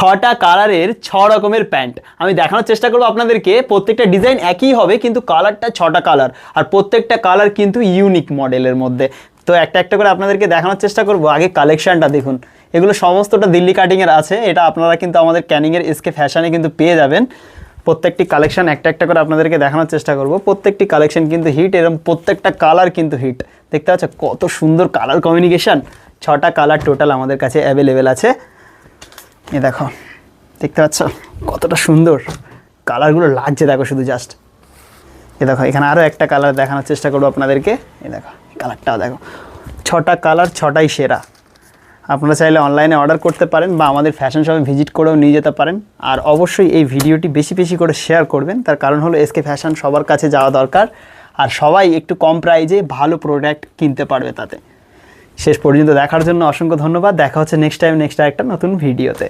ছটা কালারের 6 রকমের প্যান্ট আমি দেখানোর চেষ্টা করবো আপনাদেরকে। প্রত্যেকটা ডিজাইন একই হবে কিন্তু কালারটা 6টা কালার, আর প্রত্যেকটা কালার কিন্তু ইউনিক মডেলের মধ্যে। তো একটা একটা করে আপনাদেরকে দেখানোর চেষ্টা করব। আগে কালেকশনটা দেখুন, এগুলো সমস্তটা দিল্লি কাটিংয়ের আছে। এটা আপনারা কিন্তু আমাদের ক্যানিংয়ের এসকে ফ্যাশনে কিন্তু পেয়ে যাবেন। প্রত্যেকটি কালেকশন একটা একটা করে আপনাদেরকে দেখানোর চেষ্টা করব। প্রত্যেকটি কালেকশন কিন্তু হিট, এরকম প্রত্যেকটা কালার কিন্তু হিট। দেখতে পাচ্ছ কত সুন্দর কালার কম্বিনেশন। 6টা কালার টোটাল আমাদের কাছে অ্যাভেলেবেল আছে। এ দেখো, দেখতে পাচ্ছ কতটা সুন্দর কালারগুলো লাগছে, দেখো শুধু জাস্ট। এ দেখো, এখানে আরও একটা কালার দেখানোর চেষ্টা করবো আপনাদেরকে। এ দেখো কালারটাও দেখো, 6টা কালার 6টাই সেরা। আপনারা চাইলে অনলাইনে অর্ডার করতে পারেন বা আমাদের ফ্যাশন শপে ভিজিট করেও নিয়ে যেতে পারেন। আর অবশ্যই এই ভিডিওটি বেশি বেশি করে শেয়ার করবেন, তার কারণ হলো এসকে ফ্যাশন সবার কাছে যাওয়া দরকার, আর সবাই একটু কম প্রাইজে ভালো প্রোডাক্ট কিনতে পারবে তাতে। শেষ পর্যন্ত দেখার জন্য অসংখ্য ধন্যবাদ। দেখা হচ্ছে নেক্সট টাইম নেক্সট একটা নতুন ভিডিওতে।